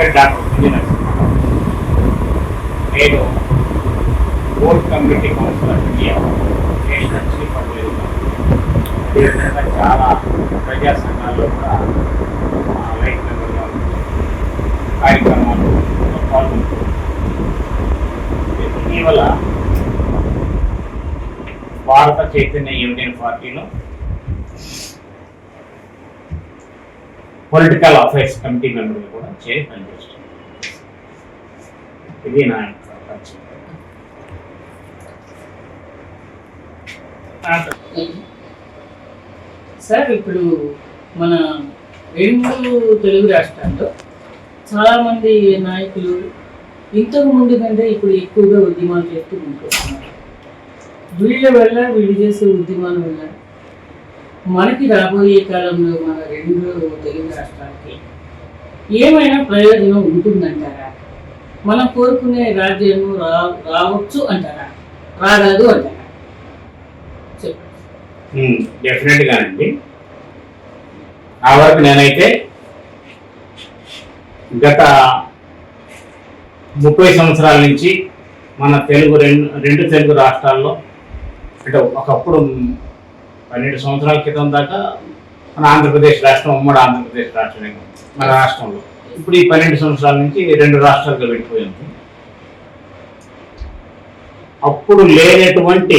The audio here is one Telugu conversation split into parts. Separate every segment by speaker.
Speaker 1: పేరు డాక్టర్ పిల్లి నరసింహారావు. నేను board community council of India national chief adviser. అదేవిధంగా చాలా ప్రజా సంఘాల్లో కూడా లైట్ మెంబర్గా కార్యక్రమాలు పాల్గొంటున్నాను. ఇటీవల భారత చైతన్య యూనియన్ పార్టీలో పొలిటికల్ అఫైర్స్ కమిటీ మెంబర్గా కూడా చేరి పనిచేస్తుంది. ఇది నా పరిచయం.
Speaker 2: సార్, ఇప్పుడు మన 2 తెలుగు రాష్ట్రాల్లో చాలామంది నాయకులు ఇంతకు ముందు కంటే ఇప్పుడు ఎక్కువగా ఉద్యమాలు చేస్తూ ఉంటున్నారు. వీళ్ళు చేసే ఉద్యమాల వల్ల మనకి రాబోయే కాలంలో మన 2 తెలుగు రాష్ట్రాలకి ఏమైనా ప్రయోజనం ఉంటుందంటారా? మనం కోరుకునే రాజ్యం రావచ్చు అంటారా? రాగలదు అంటారా?
Speaker 1: డెఫినెట్గా అండి. ఆ వరకు నేనైతే గత 30 సంవత్సరాల నుంచి మన రెండు తెలుగు రాష్ట్రాల్లో, అంటే ఒకప్పుడు 12 సంవత్సరాల క్రితం దాకా మన ఆంధ్రప్రదేశ్ రాష్ట్రం, ఉమ్మడి ఆంధ్రప్రదేశ్ రాష్ట్రమే మన రాష్ట్రంలో. ఇప్పుడు ఈ 12 సంవత్సరాల నుంచి 2 రాష్ట్రాలుగా విడిపోయింది. అప్పుడు లేనటువంటి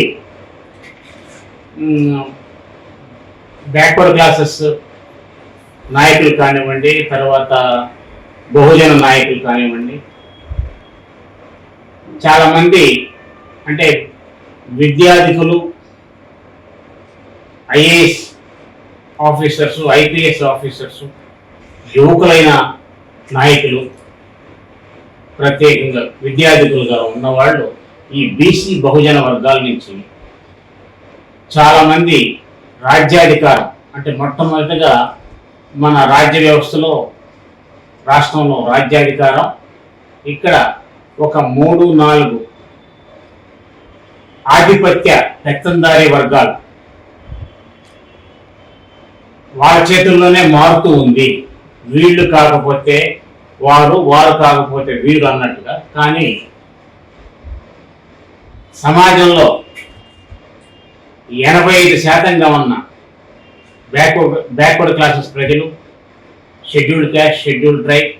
Speaker 1: బ్యాక్వర్డ్ క్లాసెస్ నాయకులు కానివ్వండి, తర్వాత బహుజన నాయకులు కానివ్వండి, చాలామంది అంటే విద్యార్థికులు, ఐఏఎస్ ఆఫీసర్స్, ఐపీఎస్ ఆఫీసర్స్, యువకులైన నాయకులు, ప్రత్యేకంగా విద్యార్థికులుగా ఉన్నవాళ్ళు ఈ బీసీ బహుజన వర్గాల నుంచి చాలామంది రాజ్యాధికారం, అంటే మొట్టమొదటిగా మన రాజ్య వ్యవస్థలో రాష్ట్రంలో రాజ్యాధికారం ఇక్కడ ఒక 3-4 ఆధిపత్య పెత్తందారీ వర్గాలు వాళ్ళ చేతుల్లోనే మారుతూ ఉంది. వీళ్ళు కాకపోతే వారు, వారు కాకపోతే వీరు అన్నట్టుగా. కానీ సమాజంలో 85% ఉన్న బ్యాక్వర్డ్ క్లాసెస్ ప్రజలు, షెడ్యూల్డ్ క్యాస్ట్, షెడ్యూల్డ్ ట్రైబ్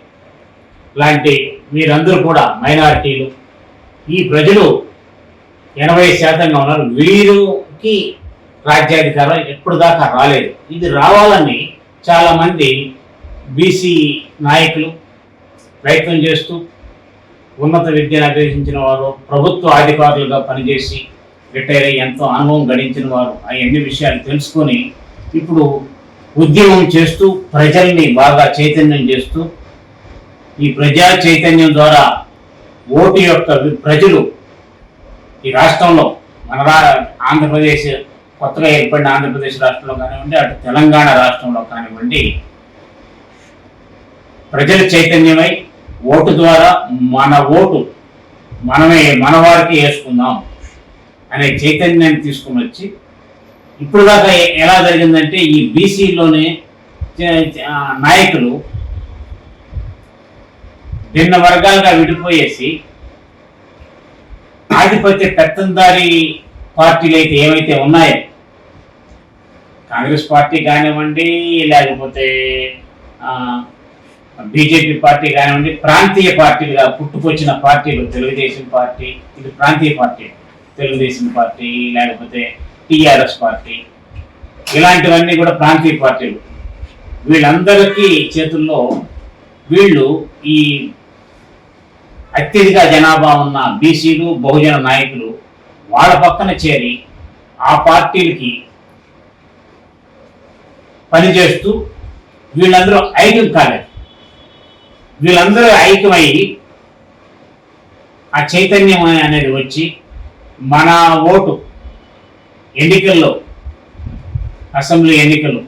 Speaker 1: లాంటి వీరందరూ కూడా మైనారిటీలు, ఈ ప్రజలు 80% ఉన్నారు. వీరికి రాజ్యాధికారం ఎప్పుడు దాకా రాలేదు. ఇది రావాలని చాలామంది బీసీ నాయకులు ప్రయత్నం చేస్తూ, ఉన్నత విద్యను అభ్యసించిన వారు, ప్రభుత్వ అధికారులుగా పనిచేసి రిటైర్ అయ్యి ఎంతో అనుభవం గడించిన వారు అవన్నీ విషయాలు తెలుసుకొని ఇప్పుడు ఉద్యమం చేస్తూ ప్రజల్ని బాగా చైతన్యం చేస్తూ, ఈ ప్రజా చైతన్యం ద్వారా ఓటు యొక్క ప్రజలు ఈ రాష్ట్రంలో, మన ఆంధ్రప్రదేశ్ కొత్తగా ఏర్పడిన ఆంధ్రప్రదేశ్ రాష్ట్రంలో కానివ్వండి, అటు తెలంగాణ రాష్ట్రంలో కానివ్వండి, ప్రజల చైతన్యమై ఓటు ద్వారా మన ఓటు మన వారికి వేసుకుందాం అనే చైతన్యాన్ని తీసుకుని వచ్చి, ఇప్పుడు దాకా ఎలా జరిగిందంటే ఈ బీసీలోనే నాయకులు భిన్న వర్గాలుగా విడిపోయేసి ఆధిపత్య పెత్తందారీ పార్టీలు అయితే ఏవైతే ఉన్నాయో, కాంగ్రెస్ పార్టీ కానివ్వండి, లేకపోతే బీజేపీ పార్టీ కానివ్వండి, ప్రాంతీయ పార్టీలుగా పుట్టుకొచ్చిన పార్టీలు, తెలుగుదేశం పార్టీ, ఇది ప్రాంతీయ పార్టీ, తెలుగుదేశం పార్టీ, లేకపోతే టీఆర్ఎస్ పార్టీ, ఇలాంటివన్నీ కూడా ప్రాంతీయ పార్టీలు. వీళ్ళందరికీ చేతుల్లో వీళ్ళు ఈ అత్యధిక జనాభా ఉన్న బీసీలు, బహుజన నాయకులు వాళ్ళ పక్కన చేరి ఆ పార్టీలకి పనిచేస్తూ వీళ్ళందరూ ఐక్యం కాలేదు. వీళ్ళందరూ ఐక్యమై ఆ చైతన్యం అనేది వచ్చి మన ఓటు ఎన్నికల్లో, అసెంబ్లీ ఎన్నికలు,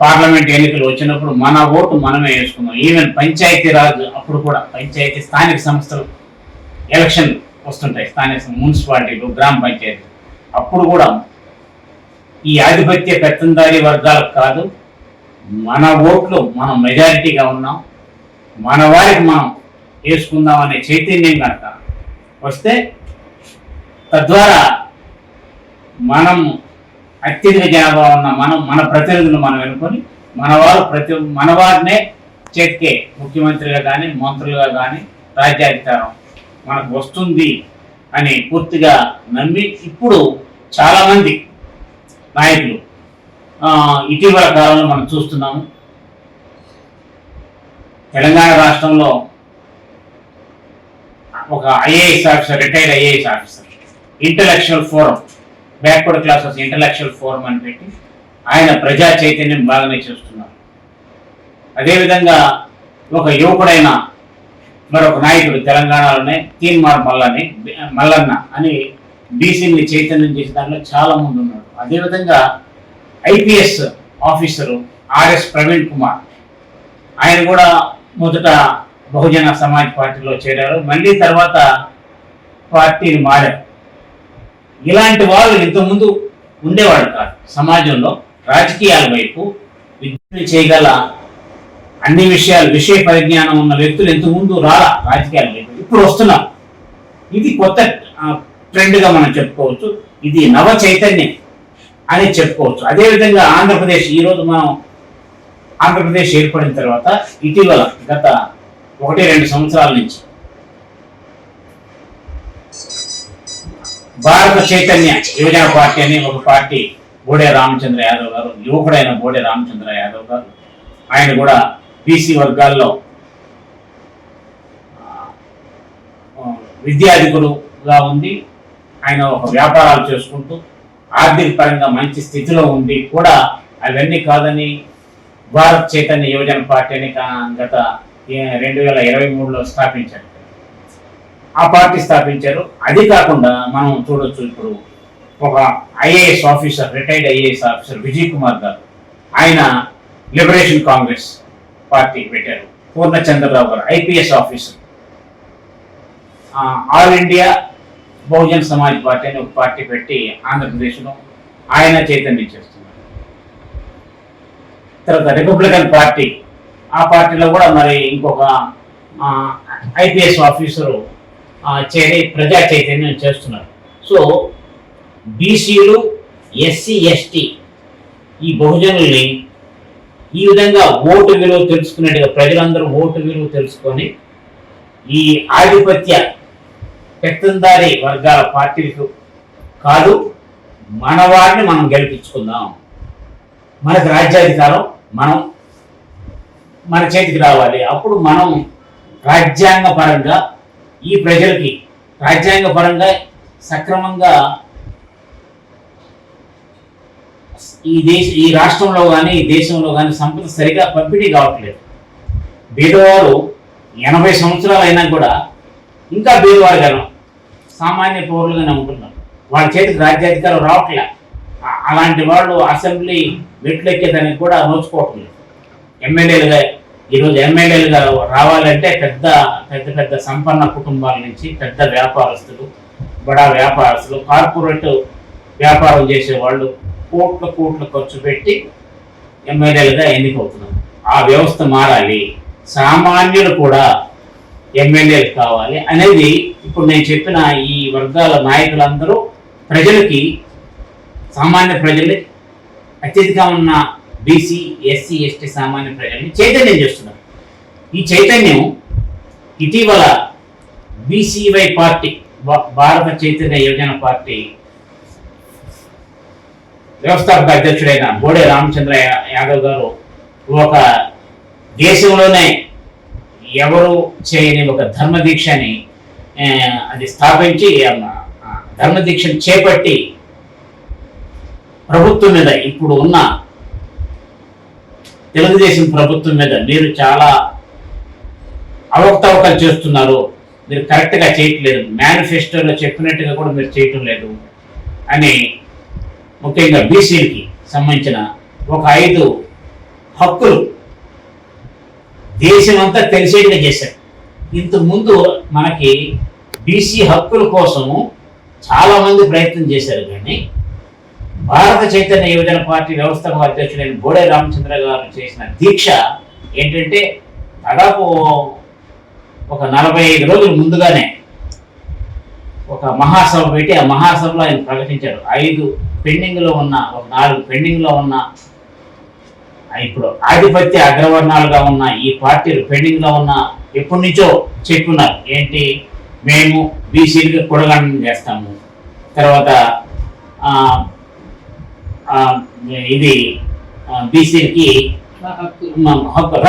Speaker 1: పార్లమెంట్ ఎన్నికలు వచ్చినప్పుడు మన ఓటు మనమే వేసుకున్నాం. ఈవెన్ పంచాయతీరాజ్ అప్పుడు కూడా, పంచాయతీ స్థానిక సంస్థలు ఎలక్షన్ వస్తుంటాయి, స్థానిక మున్సిపాలిటీలు, గ్రామ పంచాయతీ, అప్పుడు కూడా ఈ ఆధిపత్య పెత్తందారీ వర్గాలకు కాదు, మన ఓట్లు మనం మెజారిటీగా ఉన్నాం, మన వారికి మనం వేసుకుందాం అనే చైతన్యం కనుక వస్తే తద్వారా మనం అత్యధిక జనాభా ఉన్న మన ప్రతినిధులు మనం ఎన్నుకొని మన వారినే చేతికే ముఖ్యమంత్రిగా కానీ మంత్రులుగా కానీ రాజ్యాధికారం మనకు వస్తుంది అని పూర్తిగా నమ్మి ఇప్పుడు చాలామంది నాయకులు ఇటీవల కాలంలో మనం చూస్తున్నాము. తెలంగాణ రాష్ట్రంలో ఒక IAS officer, retired IAS officer, intellectual forum, backward classes intellectual forum అని పెట్టి ఆయన ప్రజా చైతన్యం బాగానే చేస్తున్నారు. అదేవిధంగా ఒక యువకుడైన మరొక నాయకుడు తెలంగాణలోనే తీన్మార్ మల్లన్న అని బీసీని చైతన్యం చేసే దాంట్లో చాలా మంది ఉన్నారు. అదేవిధంగా IPS officer RS Praveen Kumar, ఆయన కూడా మొదట బహుజన సమాజ్ పార్టీలో చేరారు, మళ్ళీ తర్వాత పార్టీని మారారు. ఇలాంటి వాళ్ళు ఇంతకుముందు ఉండేవాడు కాదు సమాజంలో. రాజకీయాల వైపు విద్యను చేయగల అన్ని విషయ పరిజ్ఞానం ఉన్న వ్యక్తులు ఇంతకుముందు రాజకీయాల వైపు ఇప్పుడు వస్తున్నారు. ఇది కొత్త ట్రెండ్గా మనం చెప్పుకోవచ్చు. ఇది నవ చైతన్యం అని చెప్పుకోవచ్చు. అదేవిధంగా ఆంధ్రప్రదేశ్, ఈరోజు మనం ఆంధ్రప్రదేశ్ ఏర్పడిన తర్వాత ఇటీవల గత 1-2 సంవత్సరాల నుంచి భారత చైతన్య యువజన పార్టీ అని ఒక పార్టీ, బోడే రామచంద్ర యాదవ్ గారు, యువకుడైన బోడే రామచంద్ర యాదవ్ గారు, ఆయన కూడా బీసీ వర్గాల్లో విద్యాధికుడుగా ఉంది. ఆయన ఒక వ్యాపారాలు చేసుకుంటూ ఆర్థిక పరంగా మంచి స్థితిలో ఉండి కూడా అవన్నీ కాదని భారత్ చైతన్య యువజన పార్టీ అని గత 2023లో స్థాపించారు. ఆ పార్టీ స్థాపించారు. అది కాకుండా మనం చూడొచ్చు, ఇప్పుడు ఒక IAS officer, retired IAS officer Vijay Kumar గారు, ఆయన లిబరేషన్ కాంగ్రెస్ పార్టీ పెట్టారు. పూర్ణచంద్రరావు గారు IPS officer, all India Bahujan Samaj party అని ఒక పార్టీ పెట్టి ఆంధ్రప్రదేశ్లో ఆయన చైతన్యం చేస్తున్నారు. తర్వాత రిపబ్లికన్ పార్టీ, ఆ పార్టీలో కూడా మరి ఇంకొక ఐపీఎస్ ఆఫీసరు చేరి ప్రజా చైతన్యం చేస్తున్నారు. సో బీసీలు, ఎస్సీ, ఎస్టీ ఈ బహుజనుల్ని ఈ విధంగా ఓటు విలువ తెలుసుకునేట్టుగా ప్రజలందరూ ఓటు విలువ తెలుసుకొని ఈ ఆధిపత్య పెత్తందారి వర్గాల పార్టీలకు కాదు, మన వారిని మనం గెలిపించుకుందాం, మనకు రాజ్యాధికారం మన చేతికి రావాలి, అప్పుడు మనం రాజ్యాంగపరంగా ఈ ప్రజలకి రాజ్యాంగపరంగా సక్రమంగా ఈ రాష్ట్రంలో కానీ ఈ దేశంలో కానీ సంపద సరిగా పంపిణీ కావట్లేదు. బీదవారు 80 సంవత్సరాలు అయినా కూడా ఇంకా బీదవారుగాను సామాన్య పౌరులుగానే ఉంటున్నారు. వాళ్ళ చేతికి రాజ్యాధికారం రావట్లే. అలాంటి వాళ్ళు అసెంబ్లీ మెట్లెక్కేదానికి కూడా నోచుకోవటం లేదు. ఈరోజు ఎమ్మెల్యేలుగా రావాలంటే పెద్ద పెద్ద సంపన్న కుటుంబాల నుంచి పెద్ద వ్యాపారస్తులు, బడా వ్యాపారస్తులు, కార్పొరేట్ వ్యాపారం చేసేవాళ్ళు కోట్ల ఖర్చు పెట్టి ఎమ్మెల్యేలుగా ఎన్నికవుతున్నారు. ఆ వ్యవస్థ మారాలి, సామాన్యులు కూడా ఎమ్మెల్యేలు కావాలి అనేది ఇప్పుడు నేను చెప్పిన ఈ వర్గాల నాయకులందరూ ప్రజలకి, సామాన్య ప్రజలు, అత్యధికంగా ఉన్న బీసీ, ఎస్సీ, ఎస్టీ సామాన్య ప్రజల్ని చైతన్యం చేస్తున్నారు. ఈ చైతన్యం ఇటీవల బీసీవై పార్టీ, భారత చైతన్య యువజన పార్టీ వ్యవస్థాపక అధ్యక్షుడైన బోడే రామచంద్ర యాదవ్ గారు ఒక దేశంలోనే ఎవరు చేయని ఒక ధర్మదీక్షని అది స్థాపించి ధర్మదీక్షను చేపట్టి ప్రభుత్వం మీద, ఇప్పుడు ఉన్న తెలుగుదేశం ప్రభుత్వం మీద మీరు చాలా అవకతవకలు చేస్తున్నారు, మీరు కరెక్ట్గా చేయట్లేదు, మేనిఫెస్టోలో చెప్పినట్టుగా కూడా మీరు చేయటం లేదు అని ముఖ్యంగా బీసీలకి సంబంధించిన ఒక 5 హక్కులు దేశమంతా తెలిసేట్టుగా చేశారు. ఇంతకుముందు మనకి బీసీ హక్కుల కోసము చాలామంది ప్రయత్నం చేశారు, కానీ భారత చైతన్య యువజన పార్టీ వ్యవస్థాపక అధ్యక్షుడైన బోడే రామచంద్ర గారు చేసిన దీక్ష ఏంటంటే దాదాపు ఒక 45 రోజుల ముందుగానే ఒక మహాసభ పెట్టి ఆ మహాసభలో ఆయన ప్రకటించారు 5 పెండింగ్లో ఉన్న ఒక 4 పెండింగ్లో ఉన్న ఇప్పుడు ఆధిపత్య అగ్రవర్ణాలుగా ఉన్న ఈ పార్టీలు పెండింగ్లో ఉన్న ఎప్పటి నుంచో చెప్పున్నారు. ఏంటి, మేము బీసీలకి కుడగండం చేస్తాము, తర్వాత ఇది బీసీలకి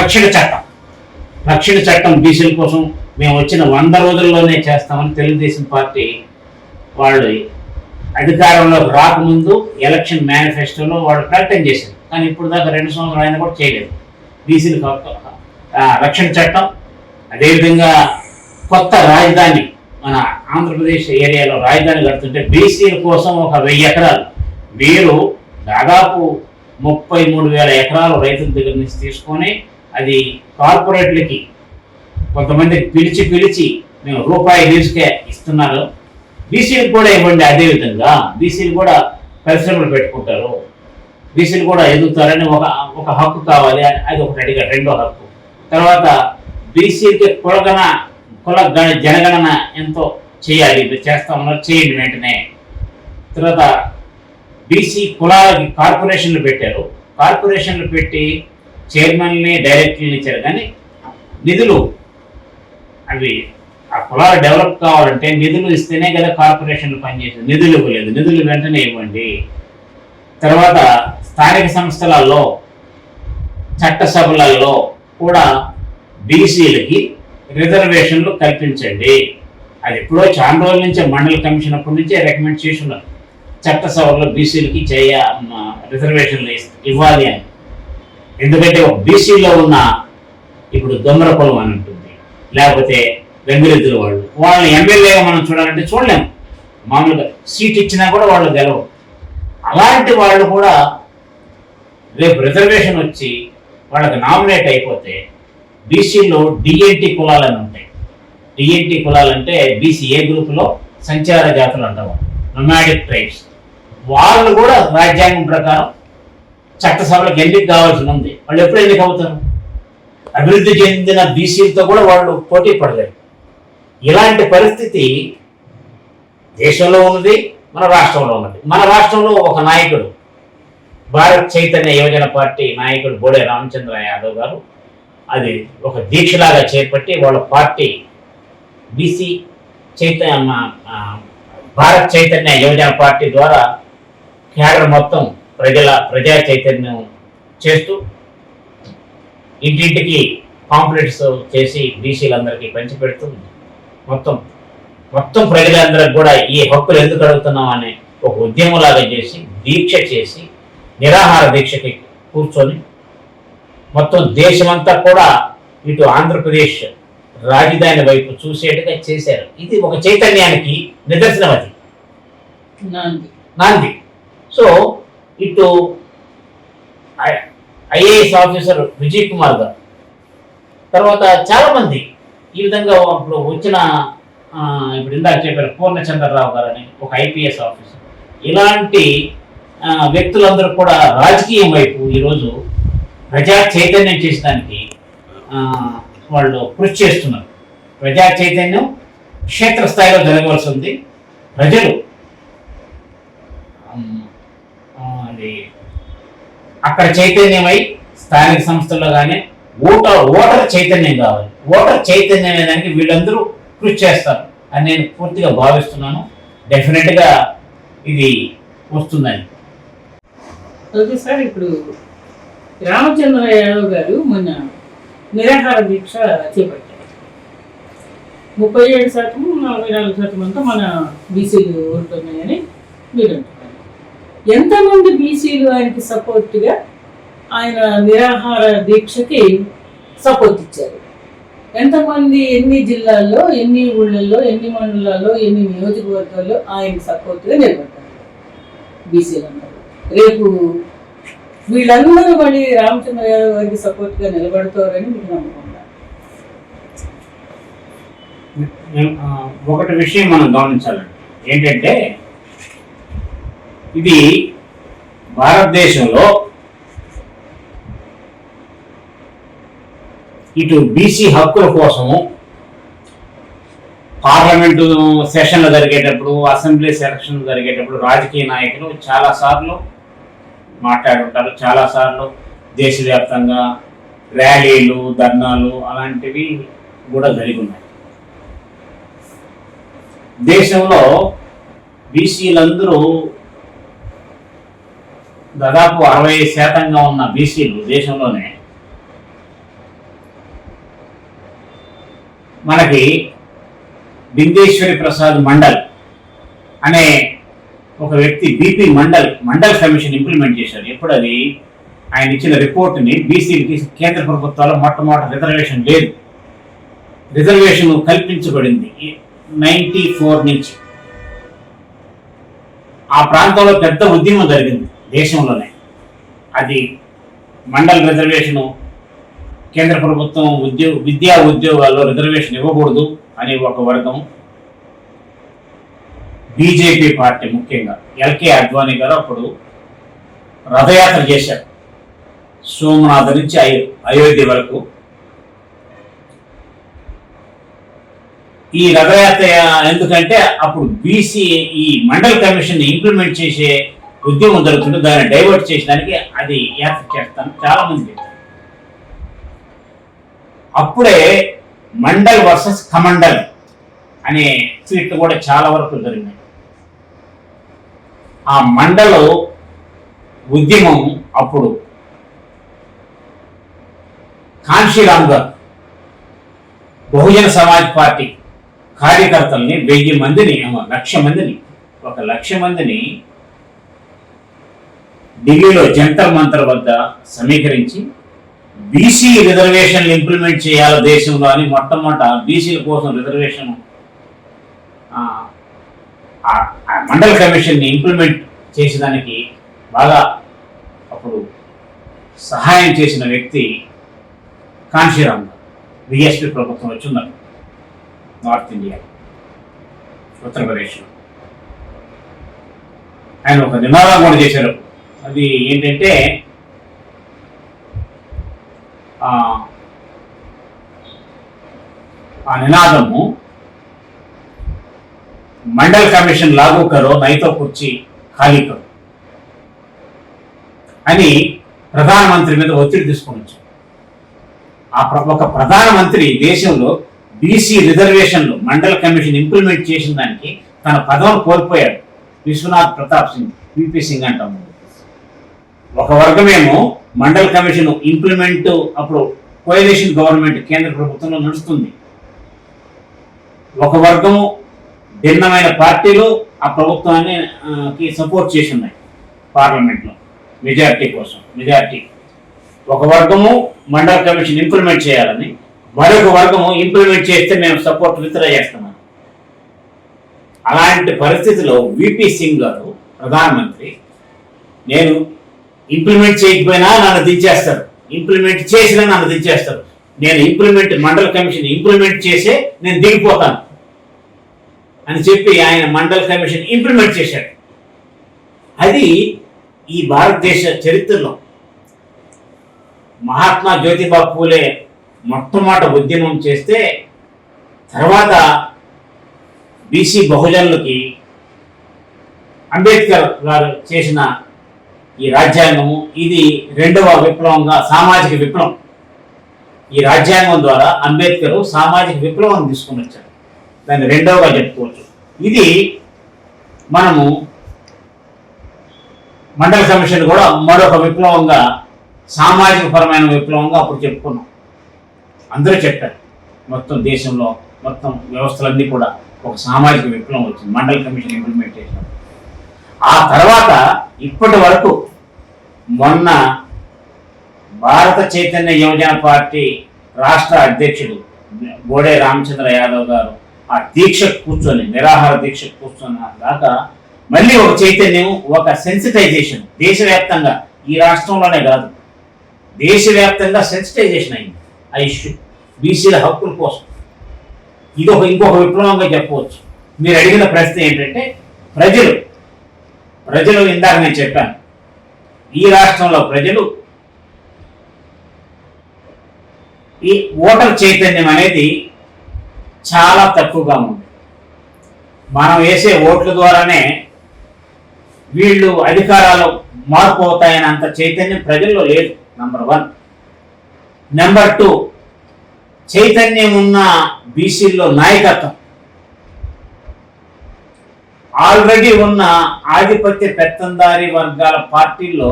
Speaker 1: రక్షణ చట్టం బీసీల కోసం మేము వచ్చిన 100 రోజుల్లోనే చేస్తామని తెలుగుదేశం పార్టీ వాళ్ళు అధికారంలోకి రాకముందు ఎలక్షన్ మేనిఫెస్టోలో వాళ్ళు ప్రకటన చేశారు. కానీ ఇప్పుడు దాకా 2 సంవత్సరాలు అయినా కూడా చేయలేదు. బీసీలకు రక్షణ చట్టం, అదేవిధంగా కొత్త రాజధాని మన ఆంధ్రప్రదేశ్ ఏరియాలో రాజధాని కడుతుంటే బీసీల కోసం ఒక 1000 ఎకరాలు మీరు దాదాపు 33,000 ఎకరాలు రైతుల దగ్గర నుంచి తీసుకొని అది కార్పొరేట్లకి కొంతమందికి పిలిచి మేము రూపాయి లీజుకే ఇస్తున్నారు, బీసీలు కూడా ఇవ్వండి, అదేవిధంగా బీసీలు కూడా పరిశ్రమలు పెట్టుకుంటారు, బీసీలు కూడా ఎదుగుతారని ఒక హక్కు కావాలి, అది ఒకటి అడిగారు. రెండో హక్కు తర్వాత బీసీలకి కుల జనగణన ఎంతో చేయాలి, చేస్తా ఉన్నారు, చేయండి వెంటనే. తర్వాత బీసీ కులాలకి కార్పొరేషన్లు పెట్టారు, కార్పొరేషన్లు పెట్టి చైర్మన్ని డైరెక్టర్ని ఇచ్చారు, కానీ నిధులు అవి ఆ కులాలు డెవలప్ కావాలంటే నిధులు ఇస్తేనే కదా కార్పొరేషన్లు పనిచేసేది. నిధులు ఇవ్వలేదు, నిధులు వెంటనే ఇవ్వండి. తర్వాత స్థానిక సంస్థలలో చట్టసభలలో కూడా బీసీలకి రిజర్వేషన్లు కల్పించండి. అది ఎప్పుడో చాలా రోజుల నుంచే మండల కమిషన్ అప్పటి నుంచే రికమెండ్ చేస్తున్నారు, చట్టసభలో బీసీలకి రిజర్వేషన్లు ఇవ్వాలి అని. ఎందుకంటే ఒక బీసీలో ఉన్న ఇప్పుడు దొమ్మర కులం అని ఉంటుంది, లేకపోతే గంగిరెద్దుల వాళ్ళని ఎమ్మెల్యేగా మనం చూడాలంటే చూడలేము, మామూలుగా సీట్ ఇచ్చినా కూడా వాళ్ళు గెలవు. అలాంటి వాళ్ళు కూడా రేపు రిజర్వేషన్ వచ్చి వాళ్ళకి నామినేట్ అయిపోతే బీసీలో డిఎన్టీ కులాలని ఉంటాయి. డిఎన్టీ కులాలంటే బీసీ ఏ గ్రూపులో సంచార జాతులు అంటారు, నొమాడిక్ ట్రైబ్స్. వాళ్ళు కూడా రాజ్యాంగం ప్రకారం చట్టసభలకు ఎన్నిక కావాల్సి ఉంది. వాళ్ళు ఎప్పుడు ఎన్నిక అవుతారు? అభివృద్ధి చెందిన బీసీలతో కూడా వాళ్ళు పోటీ పడలేరు. ఇలాంటి పరిస్థితి దేశంలో ఉన్నది, మన రాష్ట్రంలో ఉన్నది. మన రాష్ట్రంలో ఒక నాయకుడు, భారత్ చైతన్య యువజన పార్టీ నాయకుడు బోడే రామచంద్ర యాదవ్ గారు అది ఒక దీక్షలాగా చేపట్టి వాళ్ళ పార్టీ బీసీ భారత్ చైతన్య యువజన పార్టీ ద్వారా కేడర్ మొత్తం ప్రజా చైతన్యం చేస్తూ ఇంటింటికి పాంప్లెట్స్ చేసి బీసీలందరికీ పంచిపెడుతూ మొత్తం ప్రజలందరికీ కూడా ఈ హక్కులు ఎందుకు అడుగుతున్నాం అనే ఒక ఉద్యమంలాగా చేసి దీక్ష చేసి నిరాహార దీక్షకి కూర్చొని మొత్తం దేశమంతా కూడా ఇటు ఆంధ్రప్రదేశ్ రాజధాని వైపు చూసేట్టుగా చేశారు. ఇది ఒక చైతన్యానికి నిదర్శనం, అది నాంది. సో ఇటు ఐఏఎస్ ఆఫీసర్ విజయ్ కుమార్ గారు, తర్వాత చాలామంది ఈ విధంగా ఇప్పుడు వచ్చిన ఇప్పుడు ఇందాక చెప్పారు పూర్ణచంద్రరావు గారు అని ఒక ఐపీఎస్ ఆఫీసర్, ఇలాంటి వ్యక్తులందరూ కూడా రాజకీయం వైపు ఈరోజు ప్రజా చైతన్యం చేసడానికి వాళ్ళు కృషి చేస్తున్నారు. ప్రజా చైతన్యం క్షేత్రస్థాయిలో జరగవలసి ఉంది. ప్రజలు అది అక్కడ చైతన్యమై స్థానిక సంస్థల్లో కానీ ఓటర్ చైతన్యం కావాలి. ఓటర్ చైతన్యం అనేదానికి వీళ్ళందరూ కృషి చేస్తారు అని నేను పూర్తిగా భావిస్తున్నాను. డెఫినెట్గా ఇది వస్తుందని.
Speaker 2: ఓకే సార్, ఇప్పుడు రామచంద్ర యాదవ్ గారు మొన్న నిరాహార దీక్ష చేపట్టారు. 37%, 44% అంతా మన బీసీలు ఉంటున్నాయని మీరు అంటున్నారు. ఎంతమంది బీసీలు ఆయనకి సపోర్ట్గా ఆయన నిరాహార దీక్షకి సపోర్ట్ ఇచ్చారు? ఎంతమంది, ఎన్ని జిల్లాల్లో, ఎన్ని ఊళ్ళల్లో, ఎన్ని మండలాల్లో, ఎన్ని నియోజకవర్గాల్లో ఆయనకి సపోర్ట్గా నిలబడ్డారు బీసీలందరూ? రేపు వీళ్ళందరూ మళ్ళీ రామచంద్ర యాదవ్ గారికి సపోర్ట్గా నిలబడతారని మీకు నమ్మకం?
Speaker 1: ఒకటి విషయం మనం గమనించాలండి, ఏంటంటే ఇది భారతదేశంలో ఇటు బీసీ హక్కుల కోసము పార్లమెంటు సెషన్లు జరిగేటప్పుడు, అసెంబ్లీ సెలక్షన్లు జరిగేటప్పుడు రాజకీయ నాయకులు చాలాసార్లు మాట్లాడుంటారు. చాలాసార్లు దేశవ్యాప్తంగా ర్యాలీలు, ధర్నాలు అలాంటివి కూడా జరిగి ఉన్నాయి. దేశంలో బీసీలందరూ దాదాపు 60% ఉన్న బీసీలు దేశంలోనే మనకి బిందేశ్వరి ప్రసాద్ మండల్ అనే ఒక వ్యక్తి బీపీ మండల్ కమిషన్ ఇంప్లిమెంట్ చేశారు. ఎప్పుడు అది ఆయన ఇచ్చిన రిపోర్ట్ని బీసీకి కేంద్ర ప్రభుత్వాలు మొట్టమొదటి రిజర్వేషన్ లేదు, రిజర్వేషన్ కల్పించబడింది 94 నుంచి. ఆ ప్రాంతంలో పెద్ద ఉద్యమం జరిగింది దేశంలోనే. అది మండల్ రిజర్వేషను కేంద్ర ప్రభుత్వం విద్యా ఉద్యోగాల్లో రిజర్వేషన్ ఇవ్వకూడదు అని ఒక వర్గం, బీజేపీ పార్టీ ముఖ్యంగా ఎల్కే అద్వానీ గారు అప్పుడు రథయాత్ర చేశారు సోమనాథ్ నుంచి అయోధ్య వరకు. ఈ రథయాత్ర ఎందుకంటే అప్పుడు బీసీ ఈ మండల్ కమిషన్ ఇంప్లిమెంట్ చేసే ఉద్యమం జరుగుతుంటే దాన్ని డైవర్ట్ చేసడానికి అది యాత్ర చేస్తాను చాలా మంది చెప్పారు. అప్పుడే మండల్ వర్సెస్ కమండల్ అనే ట్వీట్లు కూడా చాలా వరకు జరిగినాయి. ఆ మండల్ ఉద్యమం అప్పుడు కాన్షీరామ్ గారు బహుజన సమాజ్ పార్టీ కార్యకర్తల్ని 1000 మందిని 1,00,000 మందిని ఢిల్లీలో జంతర్ మంతర్ వద్ద సమీకరించి బీసీ రిజర్వేషన్లు ఇంప్లిమెంట్ చేయాలి దేశంలో అని మొట్టమొదట బీసీల కోసం రిజర్వేషన్ మండల్ కమిషన్ని ఇంప్లిమెంట్ చేసేదానికి బాగా అప్పుడు సహాయం చేసిన వ్యక్తి కాన్షీరామ్ గారు. బీఎస్పీ ప్రభుత్వం వచ్చింది నార్త్ ఇండియా, ఉత్తరప్రదేశ్లో. ఆయన ఒక నినాదం కూడా చేశారు. అది ఏంటంటే ఆ నినాదము మండల్ కమిషన్ లాగూ కరో నైతో కుర్చీ ఖాళీ కరో అని ప్రధానమంత్రి మీద ఒత్తిడి తీసుకొని వచ్చారు. ఒక ప్రధానమంత్రి దేశంలో బీసీ రిజర్వేషన్లు మండల్ కమిషన్ ఇంప్లిమెంట్ చేసిన దానికి తన పదవిని కోల్పోయాడు. విశ్వనాథ్ ప్రతాప్ సింగ్, విపి సింగ్ అంటాము. ఒక వర్గమేమో మండల్ కమిషన్ ఇంప్లిమెంట్ అప్పుడు కోయలేషన్ గవర్నమెంట్ కేంద్ర ప్రభుత్వంలో నడుస్తుంది. ఒక వర్గము భిన్నమైన పార్టీలు ఆ ప్రభుత్వానికి సపోర్ట్ చేసి ఉన్నాయి పార్లమెంట్లో మెజారిటీ. ఒక వర్గము మండల్ కమిషన్ ఇంప్లిమెంట్ చేయాలని, మరొక వర్గము ఇంప్లిమెంట్ చేస్తే మేము సపోర్ట్ విత్డ్రా చేస్తున్నాం. అలాంటి పరిస్థితిలో విపి సింగ్ గారు ప్రధానమంత్రి, నేను ఇంప్లిమెంట్ చేయకపోయినా నన్ను దించేస్తారు, ఇంప్లిమెంట్ చేసినా నన్ను దించేస్తారు, నేను మండల్ కమిషన్ ఇంప్లిమెంట్ చేసే నేను దిగిపోతాను అని చెప్పి ఆయన మండల్ కమిషన్ ఇంప్లిమెంట్ చేశాడు. అది ఈ భారతదేశ చరిత్రలో మహాత్మా జ్యోతిబా పూలే మొట్టమొదటి ఉద్యమం చేస్తే, తర్వాత బీసీ బహుజనులకి అంబేద్కర్ గారు చేసిన ఈ రాజ్యాంగము, ఇది 2వ విప్లవంగా సామాజిక విప్లవం. ఈ రాజ్యాంగం ద్వారా అంబేద్కర్ సామాజిక విప్లవం తీసుకుని వచ్చారు. దాన్ని 2వగా చెప్పుకోవచ్చు. ఇది మనము మండల కమిషన్ కూడా మరొక విప్లవంగా, సామాజిక పరమైన విప్లవంగా అప్పుడు చెప్పుకున్నాం. అందరూ చెప్పారు, మొత్తం దేశంలో మొత్తం వ్యవస్థలన్నీ కూడా ఒక సామాజిక విప్లవం వచ్చింది మండల కమిషన్ ఇంప్లిమెంట్ చేసినప్పుడు. ఆ తర్వాత ఇప్పటి వరకు మొన్న భారత చైతన్య యువజన పార్టీ రాష్ట్ర అధ్యక్షుడు బోడే రామచంద్ర యాదవ్ గారు ఆ నిరాహార దీక్ష కూర్చొని దాకా మళ్ళీ ఒక చైతన్యం, ఒక సెన్సిటైజేషన్ దేశవ్యాప్తంగా, ఈ రాష్ట్రంలోనే కాదు దేశవ్యాప్తంగా సెన్సిటైజేషన్ అయింది ఆ ఇష్యూ, బీసీల హక్కుల కోసం. ఇది ఇంకొక విప్లవంగా చెప్పవచ్చు. మీరు అడిగిన ప్రశ్న ఏంటంటే ప్రజలు ఇందాక నేను చెప్పాను, ఈ రాష్ట్రంలో ప్రజలు ఈ ఓటర్ చైతన్యం అనేది చాలా తక్కువగా ఉంది. మనం వేసే ఓట్ల ద్వారానే వీళ్ళు అధికారాలు మార్పు అవుతాయని అంత చైతన్యం ప్రజల్లో లేదు. నంబర్ 1. నెంబర్ 2, చైతన్యం ఉన్న బీసీల్లో నాయకత్వం ఆల్రెడీ ఉన్న ఆధిపత్య పెత్తందారీ వర్గాల పార్టీల్లో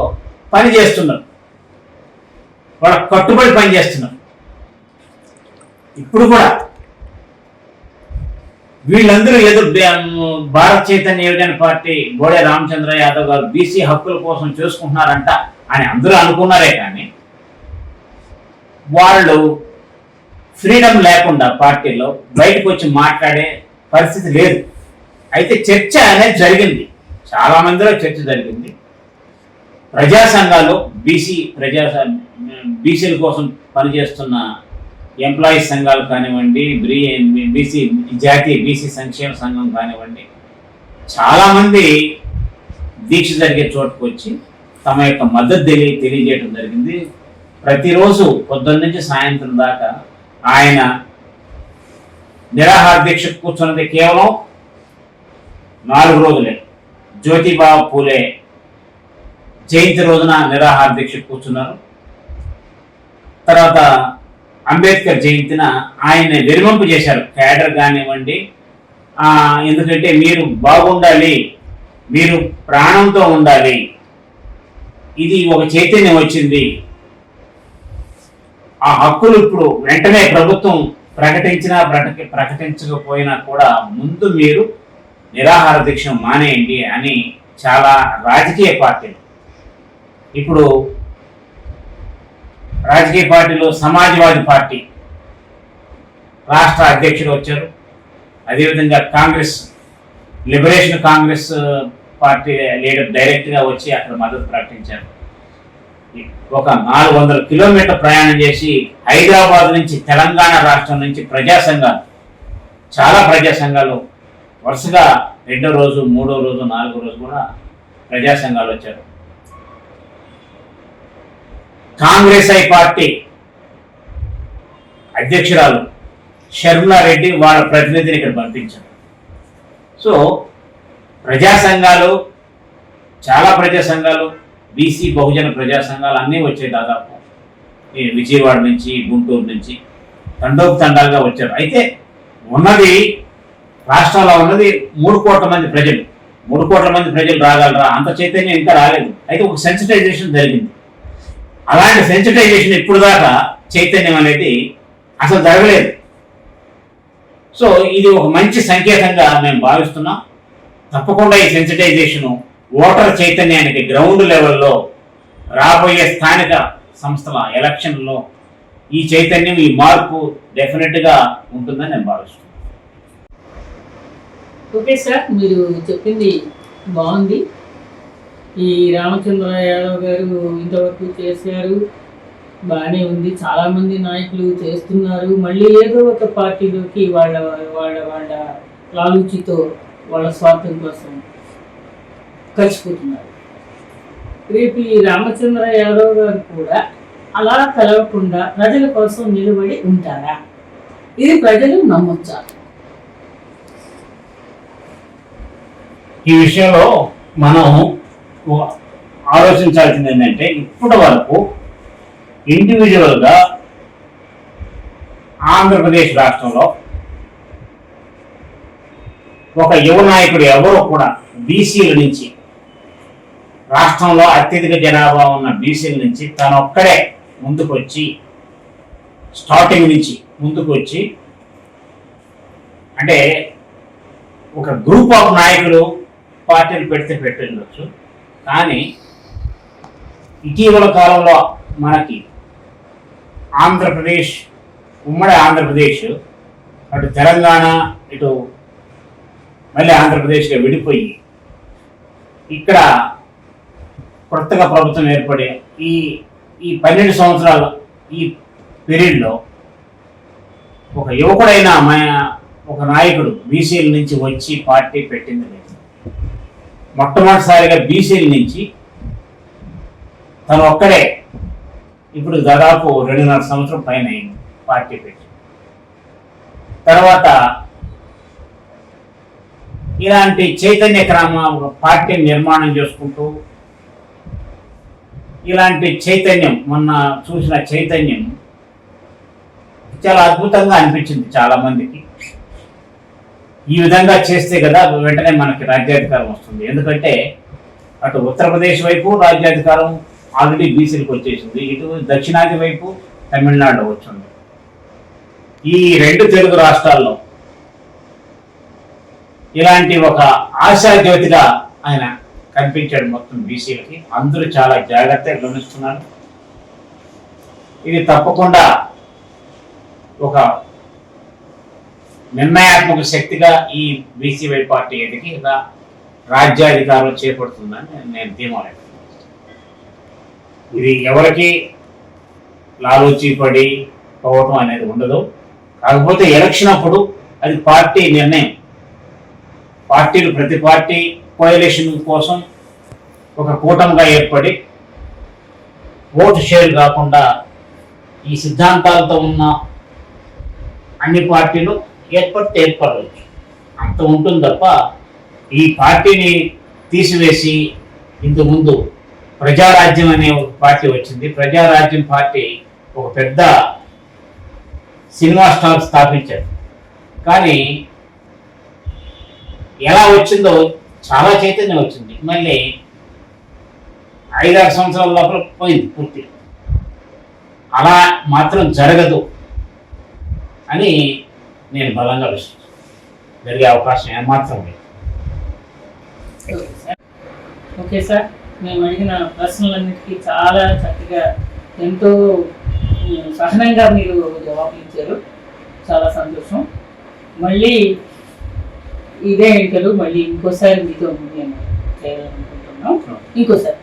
Speaker 1: పనిచేస్తున్నారు, వాళ్ళ కట్టుబడి పనిచేస్తున్నారు. ఇప్పుడు కూడా వీళ్ళందరూ ఏదో భారత చైతన్య యువజన పార్టీ గోడే రామచంద్ర యాదవ్ గారు బీసీ హక్కుల కోసం చేసుకుంటున్నారంట అని అందరూ అనుకున్నారే, కానీ వాళ్ళు ఫ్రీడమ్ లేకుండా పార్టీలో బయటకు వచ్చి మాట్లాడే పరిస్థితి లేదు. అయితే చర్చ అనేది జరిగింది, చాలా మందిలో చర్చ జరిగింది. ప్రజా సంఘాలు బీసీల కోసం పనిచేస్తున్న ఎంప్లాయీస్ సంఘాలు కానివ్వండి, జాతీయ బీసీ సంక్షేమ సంఘం కానివ్వండి, చాలామంది దీక్ష జరిగే చోటుకు వచ్చి తమ యొక్క మద్దతు తెలియజేయడం జరిగింది. ప్రతిరోజు పొద్దున్న నుంచి సాయంత్రం దాకా ఆయన నిరాహార దీక్ష కూర్చున్నది కేవలం 4 రోజులే. జ్యోతిబా పూలే జయంతి రోజున నిరాహార దీక్ష కూర్చున్నారు. తర్వాత అంబేద్కర్ జయంతిన ఆయన్ని విరమింపు చేశారు, క్యాడర్ కానివ్వండి. ఎందుకంటే మీరు బాగుండాలి, మీరు ప్రాణంతో ఉండాలి, ఇది ఒక చైతన్యం వచ్చింది, ఆ హక్కులు ఇప్పుడు వెంటనే ప్రభుత్వం ప్రకటించినా ప్రకటించకపోయినా కూడా ముందు మీరు నిరాహార దీక్ష మానేయండి అని చాలా రాజకీయ పార్టీలు, ఇప్పుడు రాజకీయ పార్టీలో సమాజ్వాదీ పార్టీ రాష్ట్ర అధ్యక్షుడు వచ్చారు. అదేవిధంగా Congress, liberation Congress party leader డైరెక్ట్గా వచ్చి అక్కడ మద్దతు ప్రకటించారు. ఒక 400 కిలోమీటర్ల ప్రయాణం చేసి హైదరాబాద్ నుంచి, తెలంగాణ రాష్ట్రం నుంచి ప్రజా సంఘాలు, చాలా ప్రజా సంఘాలు వరుసగా 2వ రోజు, 3వ రోజు, 4వ రోజు కూడా ప్రజా సంఘాలు వచ్చారు. కాంగ్రెస్ పార్టీ అధ్యక్షురాలు షర్మిలారెడ్డి వాళ్ళ ప్రతినిధిని ఇక్కడ పంపించారు. సో ప్రజా సంఘాలు, చాలా ప్రజా సంఘాలు, బీసీ బహుజన ప్రజా సంఘాలు అన్నీ వచ్చాయి. దాదాపు విజయవాడ నుంచి, గుంటూరు నుంచి తండోపతండాలుగా వచ్చారు. అయితే ఉన్నది రాష్ట్రంలో ఉన్నది 3 కోట్ల మంది ప్రజలు. 3 కోట్ల మంది ప్రజలు రాగలరా? అంత చైతన్యం ఇంకా రాలేదు. అయితే ఒక సెన్సిటైజేషన్ జరిగింది. అలాంటి సెన్సిటైజేషన్ ఇప్పుడు దాకా చైతన్యం అనేది అసలు జరగలేదు. సో ఇది ఒక మంచి సంకేతంగా మేము భావిస్తున్నాం. తప్పకుండా ఈ సెన్సిటైజేషను ఓటర్ చైతన్యానికి గ్రౌండ్ లెవెల్లో రాబోయే స్థానిక సంస్థల ఎలక్షన్లో ఈ చైతన్యం, ఈ మార్పు డెఫినెట్గా ఉంటుందని నేను భావిస్తున్నాను.
Speaker 2: ఓకే సార్, మీరు చెప్పింది బాగుంది. ఈ రామచంద్ర యాదవ్ గారు ఇంతవరకు చేశారు, బాగానే ఉంది. చాలామంది నాయకులు చేస్తున్నారు. మళ్ళీ ఏదో ఒక పార్టీలోకి వాళ్ళ వాళ్ళ వాళ్ళ లాలూచితో, వాళ్ళ స్వార్థం కోసం కలిసిపోతున్నారు. రేపు ఈ రామచంద్ర యాదవ్ గారు కూడా అలా కలవకుండా ప్రజల కోసం నిలబడి ఉంటారా? ఇది ప్రజలు నమ్మొచ్చా?
Speaker 1: ఈ విషయంలో మనం ఆలోచించాల్సింది ఏంటంటే, ఇప్పటి వరకు ఇండివిజువల్గా ఆంధ్రప్రదేశ్ రాష్ట్రంలో ఒక యువ నాయకుడు ఎవరో కూడా బీసీల నుంచి, రాష్ట్రంలో అత్యధిక జనాభా ఉన్న బీసీల నుంచి తనొక్కడే ముందుకొచ్చి, స్టార్టింగ్ నుంచి ముందుకు వచ్చి, అంటే ఒక గ్రూప్ ఆఫ్ నాయకులు పార్టీలు పెట్టిండొచ్చు, కానీ ఇటీవల కాలంలో మనకి ఆంధ్రప్రదేశ్, ఉమ్మడి ఆంధ్రప్రదేశ్, అటు తెలంగాణ, ఇటు మళ్ళీ ఆంధ్రప్రదేశ్గా విడిపోయి ఇక్కడ కొత్తగా ప్రభుత్వం ఏర్పడి ఈ 12 సంవత్సరాల ఈ పీరియడ్లో ఒక యువకుడైన ఒక నాయకుడు బీసీల నుంచి వచ్చి పార్టీ పెట్టింది లేదు. మొట్టమొదటిసారిగా బీసీల నుంచి తను ఒక్కడే ఇప్పుడు దాదాపు 2.5 సంవత్సరం పైన అయింది పార్టీ పెట్టి. తర్వాత ఇలాంటి చైతన్య పార్టీ నిర్మాణం చేసుకుంటూ ఇలాంటి చైతన్యం మొన్న చూసిన చైతన్యం చాలా అద్భుతంగా అనిపించింది చాలా మందికి. ఈ విధంగా చేస్తే కదా వెంటనే మనకి రాజ్యాధికారం వస్తుంది. ఎందుకంటే అటు ఉత్తరప్రదేశ్ వైపు రాజ్యాధికారం ఆల్రెడీ బీసీలకు వచ్చేసింది, ఇటు దక్షిణాది వైపు తమిళనాడు వచ్చింది. ఈ రెండు తెలుగు రాష్ట్రాల్లో ఇలాంటి ఒక ఆశాజ్యోతిగా ఆయన కనిపించాడు మొత్తం బీసీలకి. అందరూ చాలా జాగ్రత్తగా గమనిస్తున్నారు. ఇది తప్పకుండా ఒక నిర్ణయాత్మక శక్తిగా ఈ బీసీవై పార్టీ ఎదిగి రాజ్యాధికారం చేపడుతుందని నేను ధీమా. ఇది ఎవరికి లాలూచి పడి పోవటం అనేది ఉండదు. కాకపోతే ఎలక్షన్ అప్పుడు అది పార్టీ నిర్ణయం. పార్టీలు ప్రతి పార్టీ కోయలేషన్ కోసం ఒక కూటమిగా ఏర్పడి ఓటు షేర్ కాకుండా ఈ సిద్ధాంతాలతో ఉన్న అన్ని పార్టీలు ఏర్పడవచ్చు, అంత ఉంటుంది తప్ప ఈ పార్టీని తీసివేసి ఇంతకుముందు ప్రజారాజ్యం అనే ఒక పార్టీ వచ్చింది. ప్రజారాజ్యం పార్టీ ఒక పెద్ద సినిమా స్టార్ స్థాపించారు. కానీ ఎలా వచ్చిందో చాలా చైతన్యం వచ్చింది, మళ్ళీ 5-6 సంవత్సరాల లోపల పోయింది పూర్తి. అలా మాత్రం జరగదు అని నేను బలంగా విశ్వసిస్తున్నాను. జరిగే అవకాశం ఏమాత్రం లేదు.
Speaker 2: ఓకే సార్, మేము అడిగిన ప్రశ్నలన్నిటికీ చాలా చక్కగా ఎంతో సహనంగా మీరు జవాబులు ఇచ్చారు. చాలా సంతోషం. మళ్ళీ ఇదే ఇంటర్వ్యూ మళ్ళీ ఇంకోసారి మీతో నేను చేయాలనుకుంటున్నాం. ఇంకోసారి